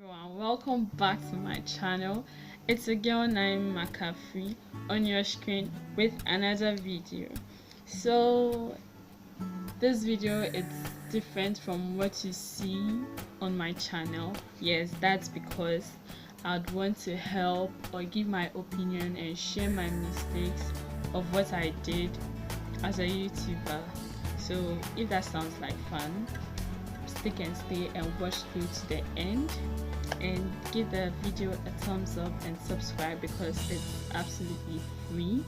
Everyone, welcome back to my channel. It's a girl named McCaffrey on your screen with another video. So this video is different from what you see on my channel. Yes, that's because I'd want to help or give my opinion and share my mistakes of what I did as a YouTuber. So if that sounds like fun, stick and stay and watch through to the end, and give the video a thumbs up and subscribe because it's absolutely free.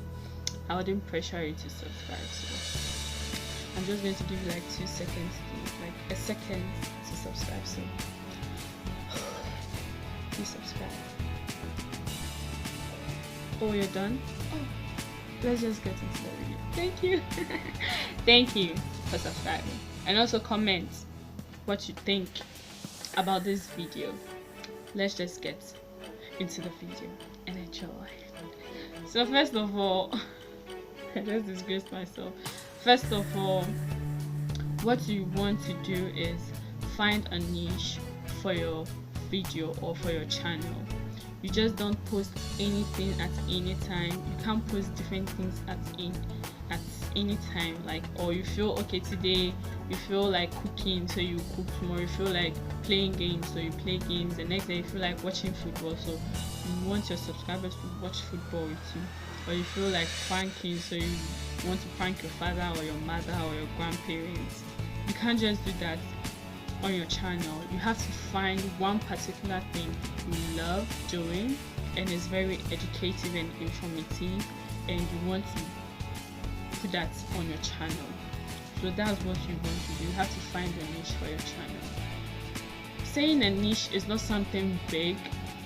I wouldn't pressure you to subscribe, so I'm just going to give you like 2 seconds like a second to subscribe. So please subscribe. Oh, you're done? Oh, let's just get into the video. Thank you. Thank you for subscribing, and also comment what you think about this video. Let's just get into the video and enjoy. So first of all, I just disgraced myself. First of all, what you want to do is find a niche for your video or for your channel. You just don't post anything at any time. You can't post different things at any time. Like, or you feel okay today, you feel like cooking, so you cook. Tomorrow you feel like playing games, so you play games. The next day you feel like watching football, so you want your subscribers to watch football with you. Or you feel like pranking, so you want to prank your father or your mother or your grandparents. You can't just do that on your channel. You have to find one particular thing you love doing and it's very educative and informative, and you want to put that on your channel. So that's what you want to do. You have to find a niche for your channel. Saying a niche is not something big.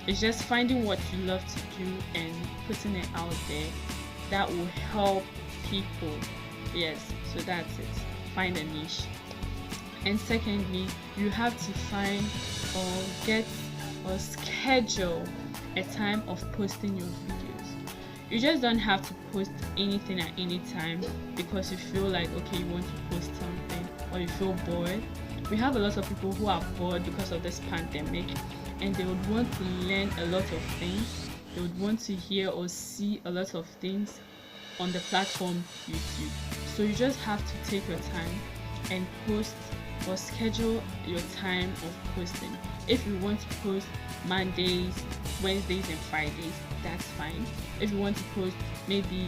It's just finding what you love to do and putting it out there that will help people. Yes, so that's it. Find a niche. And secondly, you have to find or get or schedule a time of posting your videos. You just don't have to post anything at any time because you feel like, okay, you want to post something or you feel bored. We have a lot of people who are bored because of this pandemic, and they would want to learn a lot of things. They would want to hear or see a lot of things on the platform YouTube. So you just have to take your time and post or schedule your time of posting. If you want to post Mondays, Wednesdays and Fridays, that's fine. If you want to post maybe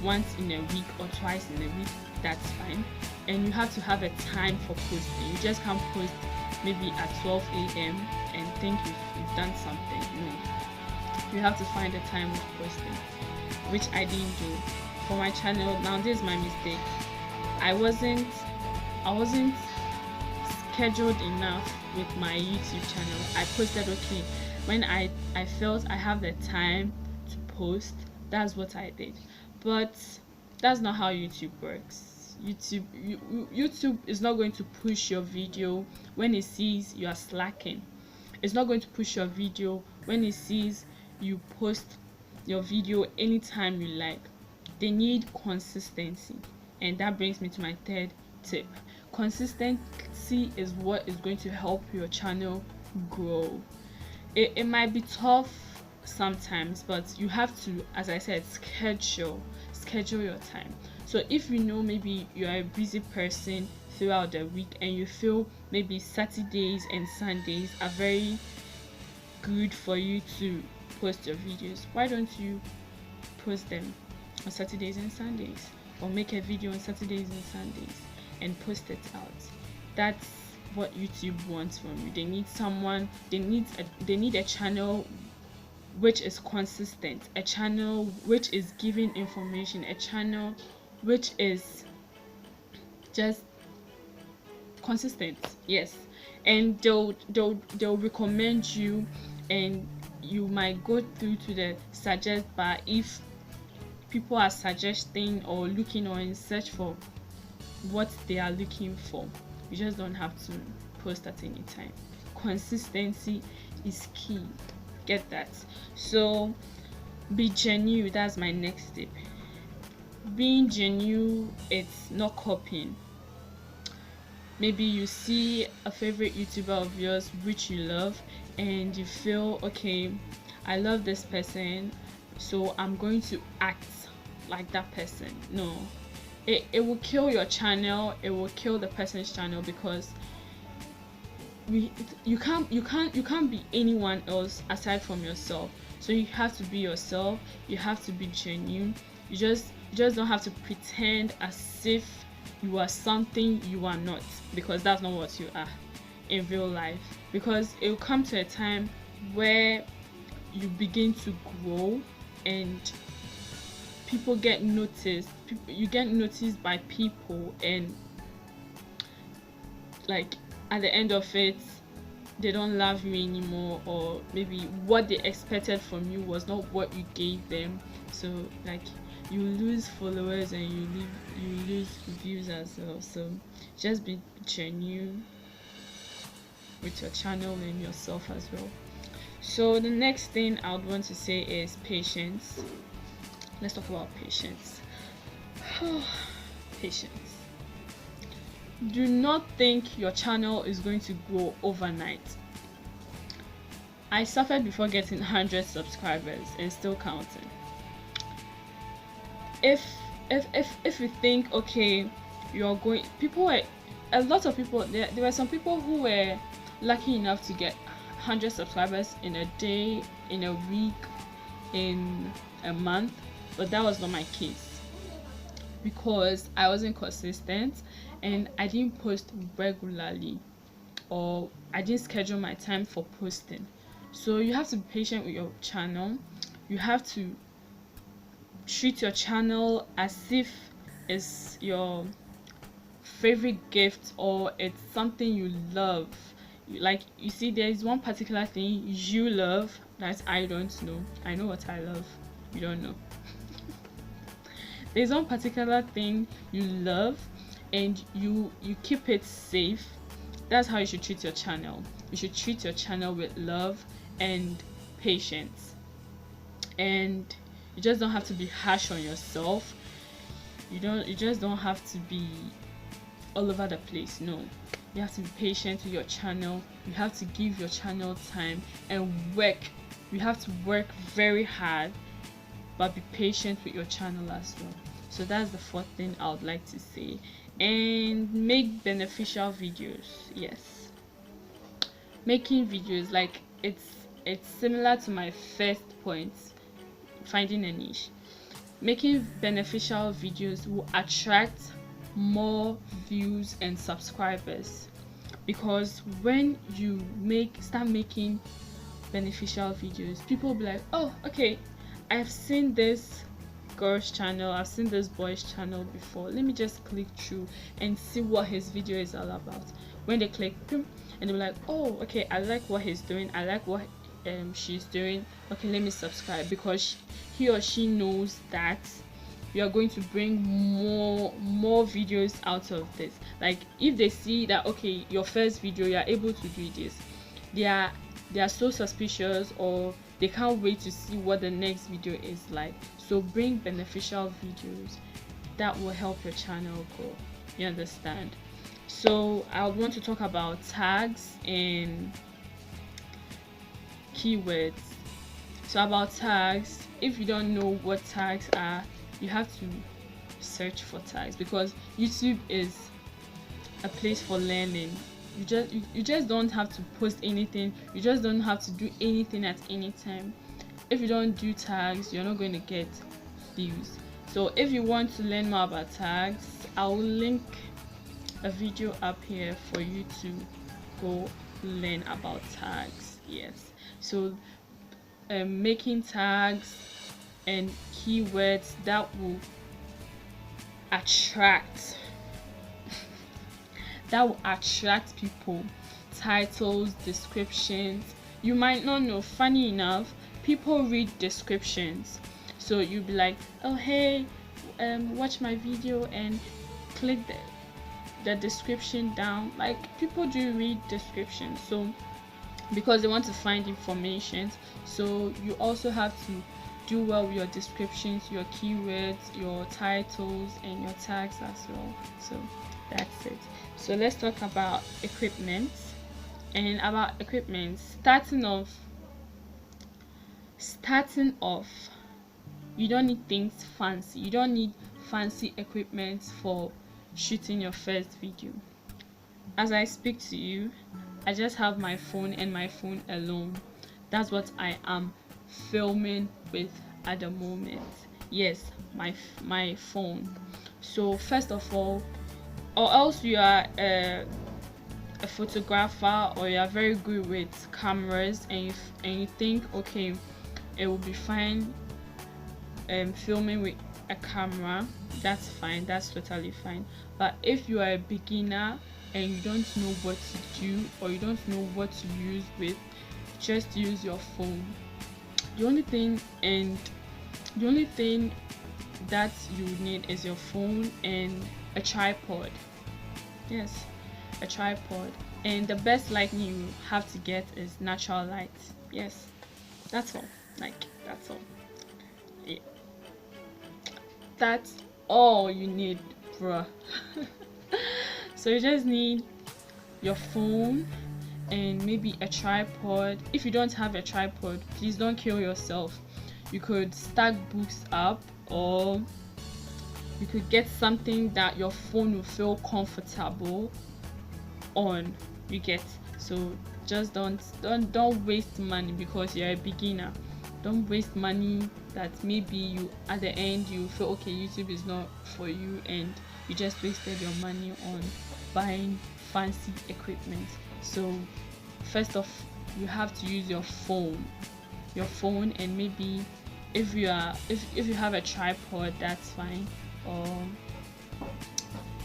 once in a week or twice in a week, that's fine. And you have to have a time for posting. You just can't post maybe at 12 a.m. and think you've done something. No, you have to find a time of posting, which I didn't do for my channel. Now this is my mistake. I wasn't scheduled enough with my YouTube channel. I posted okay when I felt I have the time to post. That's what I did, but that's not how YouTube works. YouTube is not going to push your video when it sees you are slacking. It's not going to push your video when it sees you post your video anytime you like. They need consistency, and that brings me to my third tip. Consistency is what is going to help your channel grow. It might be tough sometimes, but you have to, as I said, schedule your time. So if you know maybe you're a busy person throughout the week and you feel maybe Saturdays and Sundays are very good for you to post your videos, why don't you post them on Saturdays and Sundays, or make a video on Saturdays and Sundays and post it out? That's what YouTube wants from you. They need someone, they need a channel which is consistent, a channel which is giving information, a channel which is just consistent. Yes, and they'll recommend you, and you might go through to the suggest bar if people are suggesting or looking or in search for what they are looking for. You just don't have to post at any time. Consistency is key. Get that? So be genuine. That's my next tip. Being genuine, it's not copying. maybe you see a favorite YouTuber of yours which you love, and you feel, okay, I love this person, so I'm going to act like that person. No, it will kill your channel, it will kill the person's channel, because you can't be anyone else aside from yourself. So you have to be yourself, you have to be genuine. You just don't have to pretend as if you are something you are not, because that's not what you are in real life. Because it will come to a time where you begin to grow and people get noticed, you get noticed by people, and like at the end of it they don't love you anymore, or maybe what they expected from you was not what you gave them. So like you lose followers and you lose views as well. So just be genuine with your channel and yourself as well. So the next thing I would want to say is patience. Let's talk about patience. Patience. Do not think your channel is going to grow overnight. I suffered before getting 100 subscribers and still counting. If you think, okay, you're going, a lot of people, there were some people who were lucky enough to get 100 subscribers in a day, in a week, in a month, but that was not my case, because I wasn't consistent and I didn't post regularly, or I didn't schedule my time for posting. So you have to be patient with your channel. You have to treat your channel as if it's your favorite gift, or it's something you love. Like, you see, there is one particular thing you love that I don't know. I know what I love, you don't know. There's one particular thing you love and you keep it safe. That's how you should treat your channel. You should treat your channel with love and patience, and you just don't have to be harsh on yourself. You just don't have to be all over the place. No, you have to be patient with your channel. You have to give your channel time and work. You have to work very hard, but be patient with your channel as well. So that's the fourth thing I would like to say. And make beneficial videos. Yes, making videos, like, it's similar to my first point, finding a niche. Making beneficial videos will attract more views and subscribers, because when you start making beneficial videos, people will be like, oh, okay, I've seen this girl's channel, I've seen this boy's channel before, let me just click through and see what his video is all about. When they click, and they're like, oh, okay, I like what he's doing, I like what she's doing, okay, let me subscribe, because he or she knows that you are going to bring more videos out of this. Like, if they see that, okay, your first video, you are able to do this, they are so suspicious, or they can't wait to see what the next video is like. So bring beneficial videos that will help your channel grow. You understand? So I would want to talk about tags and keywords. So about tags, if you don't know what tags are, you have to search for tags, because YouTube is a place for learning. You just don't have to post anything, you just don't have to do anything at any time. If you don't do tags, you're not going to get views. So if you want to learn more about tags, I'll link a video up here for you to go learn about tags. Yes, so making tags and keywords that will attract people, titles, descriptions. You might not know, funny enough, people read descriptions, so you'll be like, oh, hey, watch my video, and click the description down. Like, people do read descriptions, so because they want to find information. So you also have to do well with your descriptions, your keywords, your titles, and your tags as well. So That's it. So let's talk about equipment. And about equipment, starting off, you don't need things fancy. You don't need fancy equipment for shooting your first video. As I speak to you, I just have my phone and my phone alone. That's what I am filming with at the moment. Yes, my phone. So first of all, or else you are a photographer, or you are very good with cameras, and you think, okay, it will be fine filming with a camera. That's fine, that's totally fine. But if you are a beginner and you don't know what to do, or you don't know what to use with, just use your phone. The only thing that you need is your phone and a tripod. Yes, a tripod. And the best lighting you have to get is natural light. Yes, that's all. That's all. Yeah. That's all you need, bruh. So you just need your phone and maybe a tripod. If you don't have a tripod, please don't kill yourself. You could stack books up, or you could get something that your phone will feel comfortable on. You get? So just don't waste money because you're a beginner. Don't waste money that maybe you at the end you feel, okay, YouTube is not for you, and you just wasted your money on buying fancy equipment. So first off, you have to use your phone, and maybe if you have a tripod, that's fine, or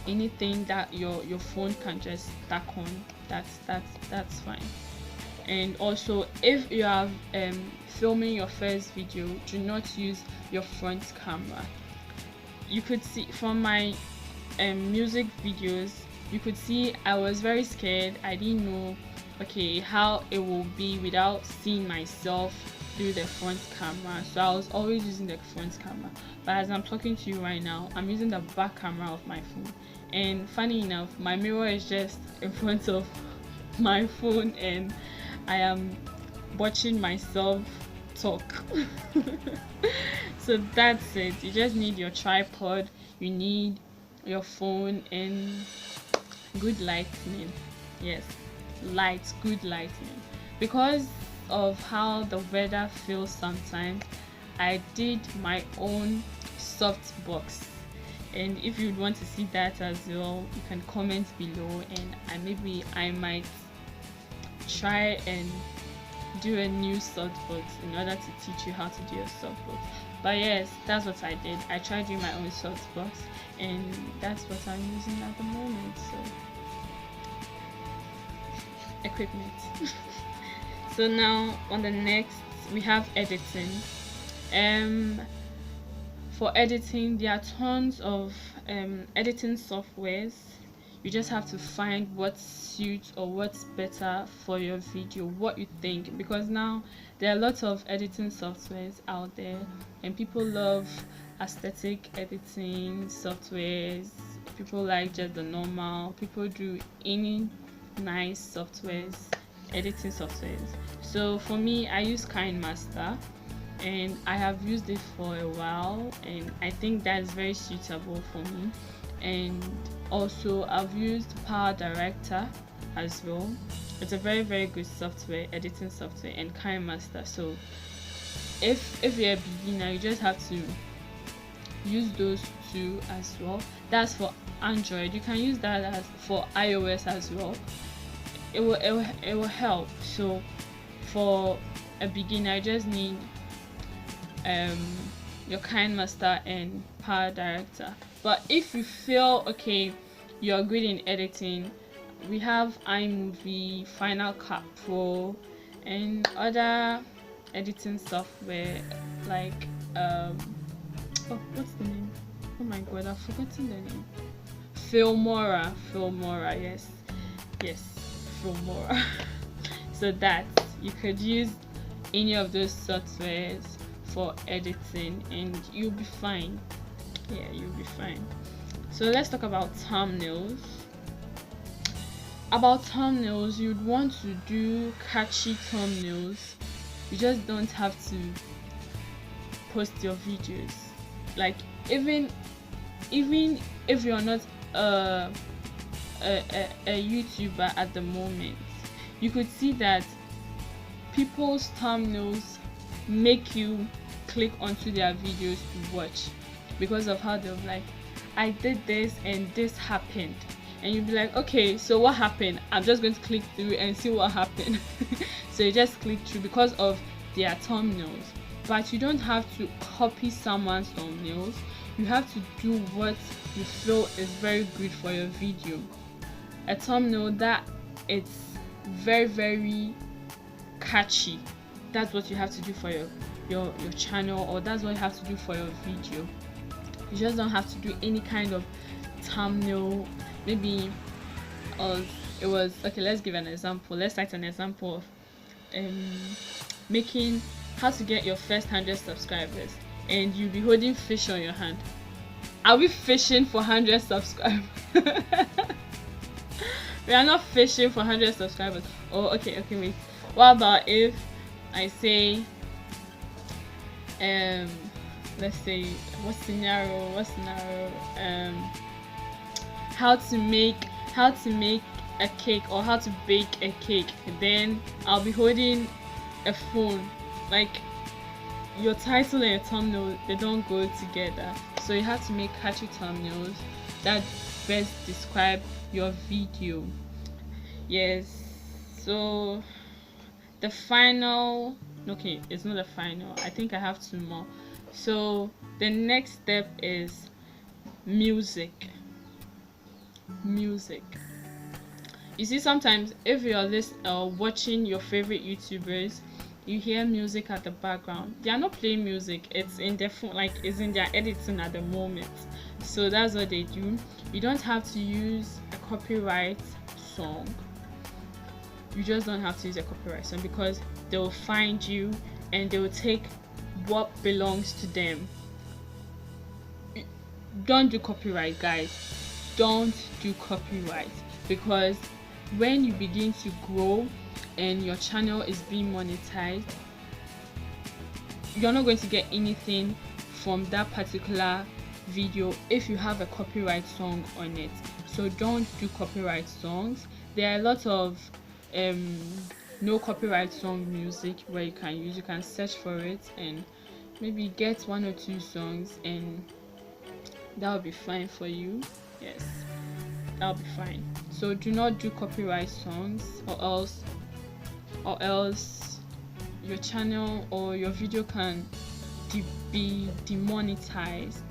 anything that your phone can just stack on, that's fine. And also, if you are filming your first video, do not use your front camera. You could see from my music videos, you could see I was very scared. I didn't know, okay, how it will be without seeing myself through the front camera. So I was always using the front camera, but as I'm talking to you right now, I'm using the back camera of my phone. And funny enough, my mirror is just in front of my phone, and I am watching myself talk. So that's it. You just need your tripod, you need your phone, and good lighting. Yes, good lighting. Because of how the weather feels sometimes, I did my own softbox, and if you want to see that as well, you can comment below, and maybe I might try and do a new softbox in order to teach you how to do a softbox. But yes, that's what I did. I tried doing my own softbox, and that's what I'm using at the moment. So equipment. So now on the next, we have editing. For editing, there are tons of editing softwares. You just have to find what suits or what's better for your video, what you think, because now there are lots of editing softwares out there, and people love aesthetic editing softwares. People like just the normal. People do any nice softwares, editing softwares. So for me, I use KineMaster, and I have used it for a while, and I think that is very suitable for me. And also I've used Power Director as well. It's a very, very good software, editing software, and KineMaster. So if you're a beginner, you just have to use those two as well. That's for Android. You can use that as for iOS as well. It will help. So for a beginner, you just need your KineMaster and Power Director. But if you feel okay, you're good in editing, we have iMovie, Final Cut Pro, and other editing software like what's the name? Oh my god, I've forgotten the name. Filmora, yes, Filmora. So that you could use any of those softwares for editing, and you'll be fine. Yeah, you'll be fine. So let's talk about thumbnails. About thumbnails, you'd want to do catchy thumbnails. You just don't have to post your videos. Like even if you're not a YouTuber at the moment, you could see that people's thumbnails make you click onto their videos to watch because of how they're like, I did this and this happened, and you'll be like, okay, so what happened? I'm just going to click through and see what happened. So you just click through because of their thumbnails. But you don't have to copy someone's thumbnails. You have to do what you feel is very good for your video. A thumbnail that it's very, very catchy. That's what you have to do for your channel, or that's what you have to do for your video. You just don't have to do any kind of thumbnail. Maybe it was okay. Let's give an example. Let's cite an example of making how to get your first 100 subscribers, and you'll be holding fish on your hand. Are we fishing for 100 subscribers? We are not fishing for 100 subscribers. Oh, okay, wait. What about if I say, let's say, what scenario? How to make a cake, or how to bake a cake. Then I'll be holding a phone. Like, your title and your thumbnail, they don't go together. So you have to make catchy thumbnails that best describe your video. Yes. So the final, okay, it's not the final. I think I have 2 more. So the next step is music. You see, sometimes if you're watching your favorite YouTubers, you hear music at the background. They are not playing music, it's in their phone, like it's in their editing at the moment. So that's what they do. You don't have to use a copyright song. You just don't have to use a copyright song, because they'll find you and they'll take what belongs to them. Don't do copyright, guys. Don't do copyright, because when you begin to grow and your channel is being monetized, you're not going to get anything from that particular video if you have a copyright song on it. So don't do copyright songs. There are a lot of no copyright song music where you can search for it and maybe get 1 or 2 songs, and that will be fine for you. Yes, that'll be fine. So do not do copyright songs, or else your channel or your video can be demonetized.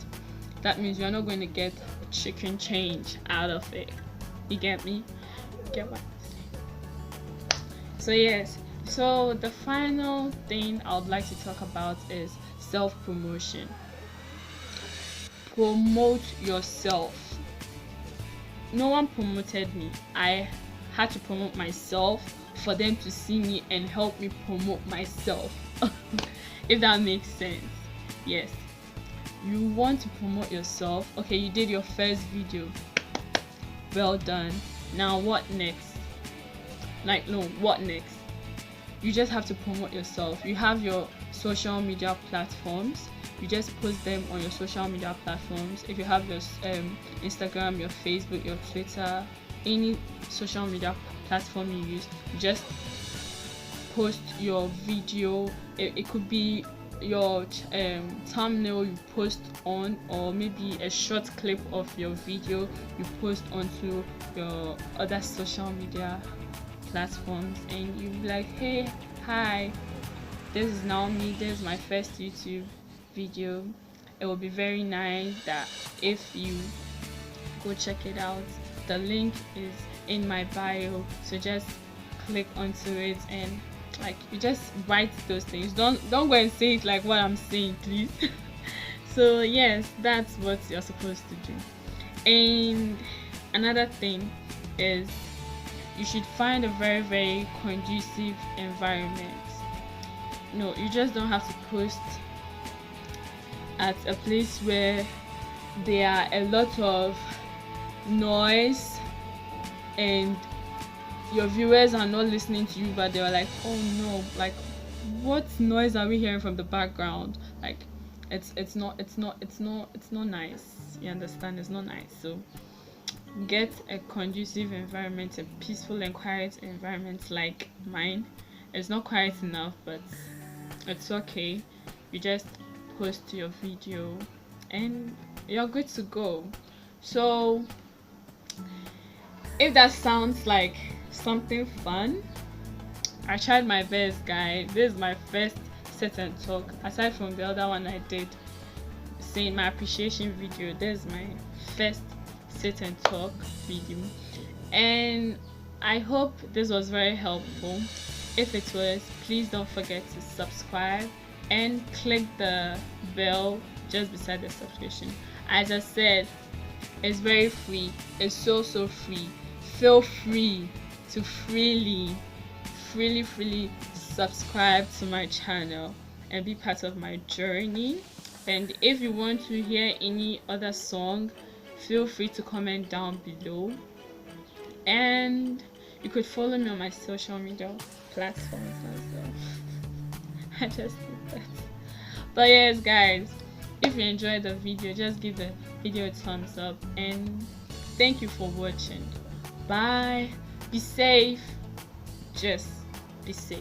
That means you're not going to get chicken change out of it. You get me? Get what I'm saying? So yes, so the final thing I would like to talk about is self-promotion. Promote yourself. No one promoted me. I had to promote myself for them to see me and help me promote myself. If that makes sense. Yes, you want to promote yourself. Okay, you did your first video, well done. Now what next? Like, no, what next? You just have to promote yourself. You have your social media platforms, you just post them on your social media platforms. If you have your Instagram, your Facebook, your Twitter, any social media platform you use, you just post your video. It could be your thumbnail you post on, or maybe a short clip of your video you post onto your other social media platforms, and you be like, hey, hi, this is Naomi, this is my first YouTube video. It will be very nice that if you go check it out. The link is in my bio, so just click onto it, and like, you just write those things. Don't go and say it like what I'm saying, please. So yes, that's what you're supposed to do. And another thing is, you should find a very, very conducive environment. No, you just don't have to post at a place where there are a lot of noise and your viewers are not listening to you, but they were like, oh no, like what noise are we hearing from the background? Like it's not nice. You understand? It's not nice. So get a conducive environment, a peaceful and quiet environment like mine. It's not quiet enough, but it's okay. You just post your video and you're good to go. So if that sounds like something fun, I tried my best, guys. This is my first set and talk, aside from the other one I did saying my appreciation video. This is my first sit and talk video, and I hope this was very helpful. If it was, please don't forget to subscribe and click the bell just beside the subscription. As I said, it's very free. It's so free. Feel free to freely subscribe to my channel and be part of my journey. And if you want to hear any other song, feel free to comment down below, and you could follow me on my social media platforms as well. I just did that. But yes, guys, if you enjoyed the video, just give the video a thumbs up, and thank you for watching. Bye. Be safe. Just be safe.